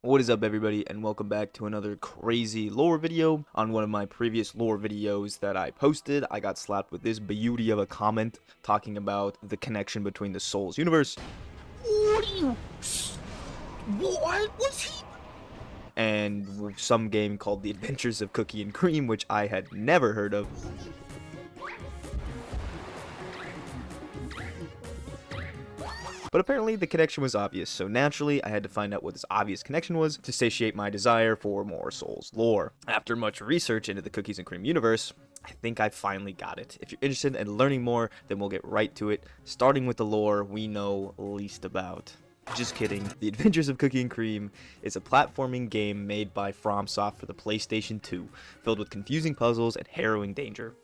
What is up, everybody, and welcome back to another crazy lore video. On one of my previous lore videos that I posted, I got slapped with this beauty of a comment talking about the connection between the Souls universe. What do you... What was he... And some game called The Adventures of Cookie and Cream, which I had never heard of. But apparently the connection was obvious, so naturally I had to find out what this obvious connection was to satiate my desire for more Souls lore. After much research into the Cookies and Cream universe, I think I finally got it. If you're interested in learning more, then we'll get right to it, starting with the lore we know least about. Just kidding. The Adventures of Cookie and Cream is a platforming game made by FromSoft for the PlayStation 2, filled with confusing puzzles and harrowing danger.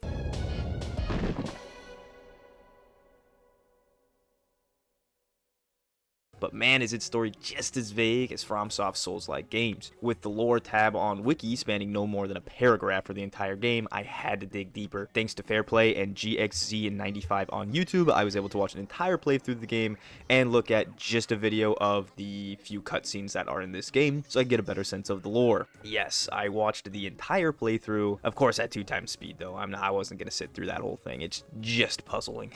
But man, is its story just as vague as FromSoft's Souls-like games. With the lore tab on Wiki spanning no more than a paragraph for the entire game, I had to dig deeper. Thanks to Fairplay and GXZ95 on YouTube, I was able to watch an entire playthrough of the game and look at just a video of the few cutscenes that are in this game, so I could get a better sense of the lore. Yes, I watched the entire playthrough, of course at 2x speed though. I wasn't gonna sit through that whole thing. It's just puzzling.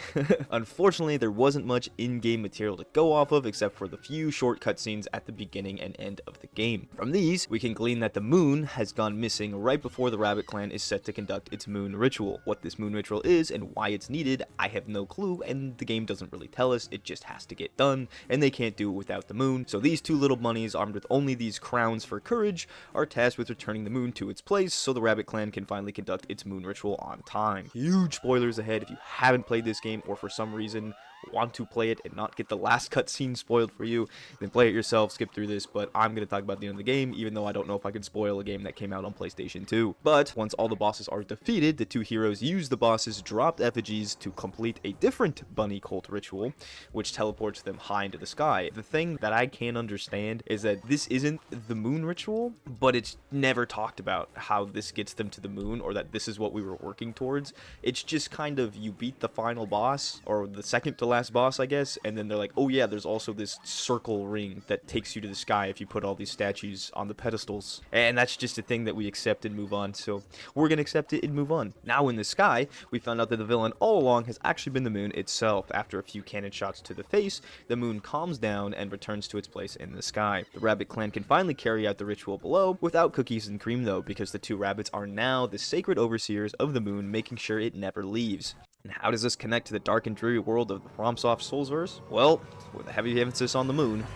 Unfortunately, there wasn't much in-game material to go off of except for the few short cutscenes at the beginning and end of the game. From these, we can glean that the moon has gone missing right before the Rabbit Clan is set to conduct its moon ritual. What this moon ritual is and why it's needed, I have no clue, and the game doesn't really tell us. It just has to get done, and they can't do it without the moon. So these two little bunnies, armed with only these crowns for courage, are tasked with returning the moon to its place so the Rabbit Clan can finally conduct its moon ritual on time. Huge spoilers ahead if you haven't played this game or for some reason want to play it and not get the last cutscene spoiled for you, then play it yourself, skip through this, but I'm going to talk about the end of the game, even though I don't know if I can spoil a game that came out on PlayStation 2. But once all the bosses are defeated, the two heroes use the boss's dropped effigies to complete a different bunny cult ritual, which teleports them high into the sky. The thing that I can't understand is that this isn't the moon ritual, but it's never talked about how this gets them to the moon, or that this is what we were working towards. It's just kind of, you beat the final boss, or the second to last boss, I guess, and then they're like, oh yeah, there's also this circle ring that takes you to the sky if you put all these statues on the pedestals. And that's just a thing that we accept and move on, so we're gonna accept it and move on. Now in the sky, we found out that the villain all along has actually been the moon itself. After a few cannon shots to the face, the moon calms down and returns to its place in the sky. The Rabbit Clan can finally carry out the ritual below without Cookies and Cream though, because the two rabbits are now the sacred overseers of the moon, making sure it never leaves. And how does this connect to the dark and dreary world of the FromSoft Soulsverse? Well, with a heavy emphasis on the moon,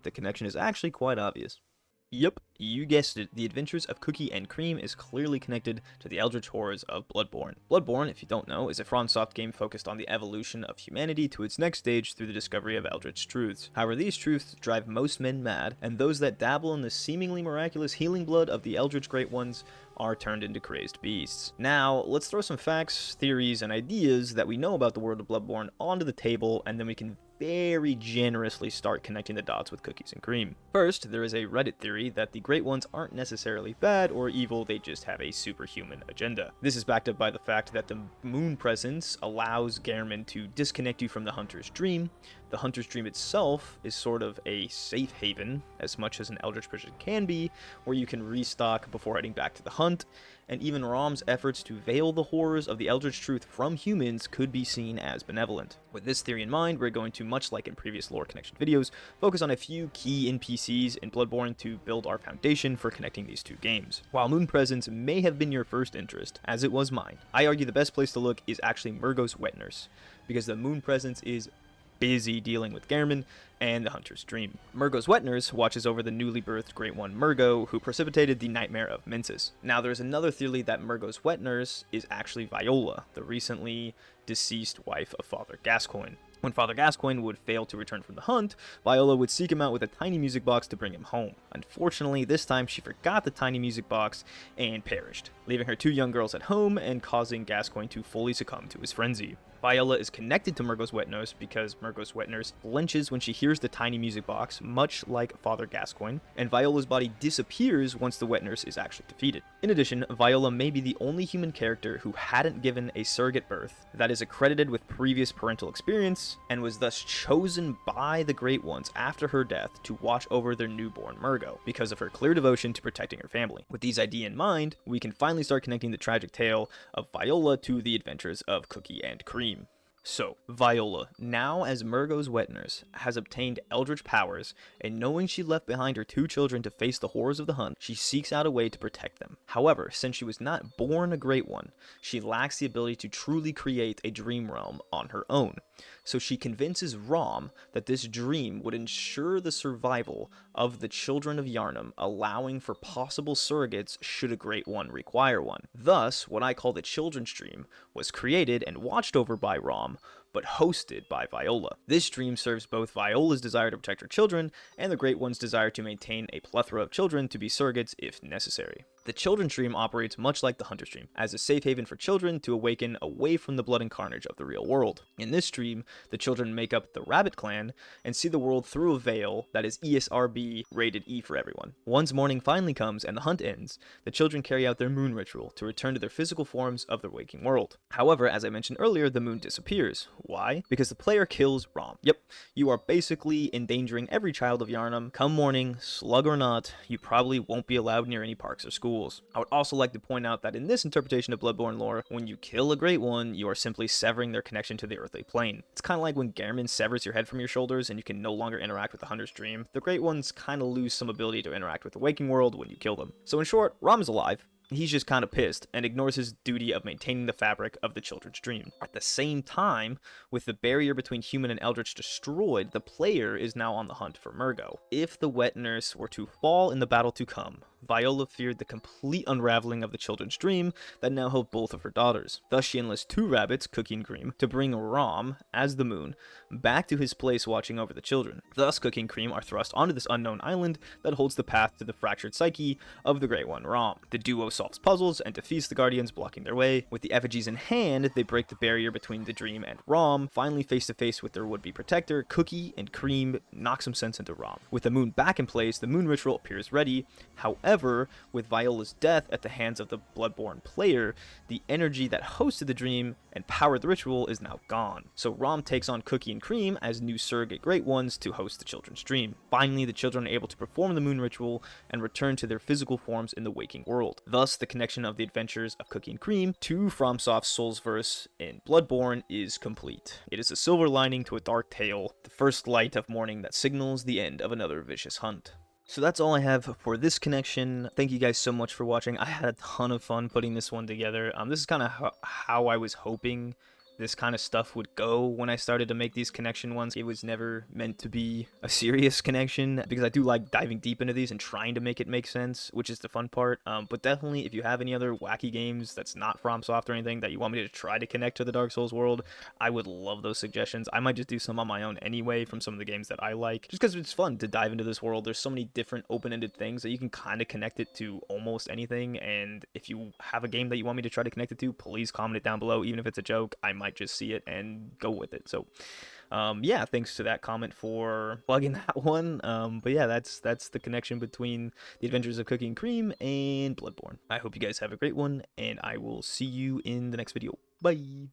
the connection is actually quite obvious. Yep, you guessed it, the Adventures of Cookie and Cream is clearly connected to the eldritch horrors of Bloodborne. Bloodborne, if you don't know, is a FromSoft game focused on the evolution of humanity to its next stage through the discovery of eldritch truths. However, these truths drive most men mad, and those that dabble in the seemingly miraculous healing blood of the eldritch great ones are turned into crazed beasts. Now, let's throw some facts, theories, and ideas that we know about the world of Bloodborne onto the table, and then we can very generously start connecting the dots with Cookies and Cream. First, there is a Reddit theory that the Great Ones aren't necessarily bad or evil, they just have a superhuman agenda. This is backed up by the fact that the moon presence allows Gehrman to disconnect you from the Hunter's Dream. The Hunter's Dream itself is sort of a safe haven, as much as an Eldritch prison can be, where you can restock before heading back to the hunt, and even Rom's efforts to veil the horrors of the Eldritch truth from humans could be seen as benevolent. With this theory in mind, we're going to, much like in previous lore connection videos, focus on a few key NPCs in Bloodborne to build our foundation for connecting these two games. While Moon Presence may have been your first interest, as it was mine, I argue the best place to look is actually Murgo's Wet Nurse, because the Moon Presence is busy dealing with Gehrman and the Hunter's Dream. Murgo's Wet Nurse watches over the newly birthed Great One Murgo, who precipitated the Nightmare of Mensis. Now, there's another theory that Murgo's Wet Nurse is actually Viola, the recently deceased wife of Father Gascoigne. When Father Gascoigne would fail to return from the hunt, Viola would seek him out with a tiny music box to bring him home. Unfortunately, this time she forgot the tiny music box and perished, leaving her two young girls at home and causing Gascoigne to fully succumb to his frenzy. Viola is connected to Murgo's wet nurse because Murgo's wet nurse flinches when she hears the tiny music box, much like Father Gascoigne, and Viola's body disappears once the wet nurse is actually defeated. In addition, Viola may be the only human character who hadn't given a surrogate birth that is accredited with previous parental experience, and was thus chosen by the Great Ones after her death to watch over their newborn Murgo, because of her clear devotion to protecting her family. With these ideas in mind, we can finally start connecting the tragic tale of Viola to the adventures of Cookie and Cream. So, Viola, now as Murgo's wet nurse, has obtained eldritch powers, and knowing she left behind her 2 children to face the horrors of the hunt, she seeks out a way to protect them. However, since she was not born a Great One, she lacks the ability to truly create a dream realm on her own. So she convinces Rom that this dream would ensure the survival of the children of Yharnam, allowing for possible surrogates should a Great One require one. Thus, what I call the Children's Dream was created and watched over by Rom, but hosted by Viola. This dream serves both Viola's desire to protect her children and the Great One's desire to maintain a plethora of children to be surrogates if necessary. The Children's Dream operates much like the Hunter's Dream, as a safe haven for children to awaken away from the blood and carnage of the real world. In this dream, the children make up the Rabbit Clan and see the world through a veil that is ESRB rated E for everyone. Once morning finally comes and the hunt ends, the children carry out their moon ritual to return to their physical forms of the waking world. However, as I mentioned earlier, the moon disappears. Why? Because the player kills Rom. Yep, you are basically endangering every child of Yharnam. Come morning, slug or not, you probably won't be allowed near any parks or schools. I would also like to point out that in this interpretation of Bloodborne lore, when you kill a Great One, you are simply severing their connection to the earthly plane. It's kind of like when Gehrman severs your head from your shoulders and you can no longer interact with the Hunter's Dream. The Great Ones kind of lose some ability to interact with the waking world when you kill them. So in short, Rom is alive. He's just kind of pissed and ignores his duty of maintaining the fabric of the Children's Dream. At the same time, with the barrier between human and eldritch destroyed, the player is now on the hunt for Murgo. If the wet nurse were to fall in the battle to come, Viola feared the complete unraveling of the Children's Dream that now held both of her daughters. Thus she enlists 2 rabbits, Cookie and Cream, to bring Rom, as the moon, back to his place watching over the children. Thus Cookie and Cream are thrust onto this unknown island that holds the path to the fractured psyche of the Great One, Rom. The duo solves puzzles and defeats the Guardians blocking their way. With the effigies in hand, they break the barrier between the Dream and Rom, finally face to face with their would-be protector. Cookie and Cream knock some sense into Rom. With the moon back in place, the moon ritual appears ready. However, with Viola's death at the hands of the Bloodborne player, the energy that hosted the dream and powered the ritual is now gone. So Rom takes on Cookie and Cream as new surrogate Great Ones to host the Children's Dream. Finally, the children are able to perform the moon ritual and return to their physical forms in the waking world. Thus, the connection of the adventures of Cookie and Cream to FromSoft's Soulsverse in Bloodborne is complete. It is a silver lining to a dark tale, the first light of morning that signals the end of another vicious hunt. So that's all I have for this connection. Thank you guys so much for watching. I had a ton of fun putting this one together. This is kind of how I was hoping this kind of stuff would go when I started to make these connection ones. It was never meant to be a serious connection because I do like diving deep into these and trying to make it make sense, which is the fun part. But definitely, if you have any other wacky games that's not FromSoft or anything that you want me to try to connect to the Dark Souls world, I would love those suggestions. I might just do some on my own anyway from some of the games that I like, just because it's fun to dive into this world. There's so many different open-ended things that you can kind of connect it to almost anything, and if you have a game that you want me to try to connect it to, please comment it down below. Even if it's a joke, I might just see it and go with it. So yeah, thanks to that comment for plugging that one. But yeah, that's the connection between the Adventures of Cookie and Cream and Bloodborne. I hope you guys have a great one, and I will see you in the next video. Bye.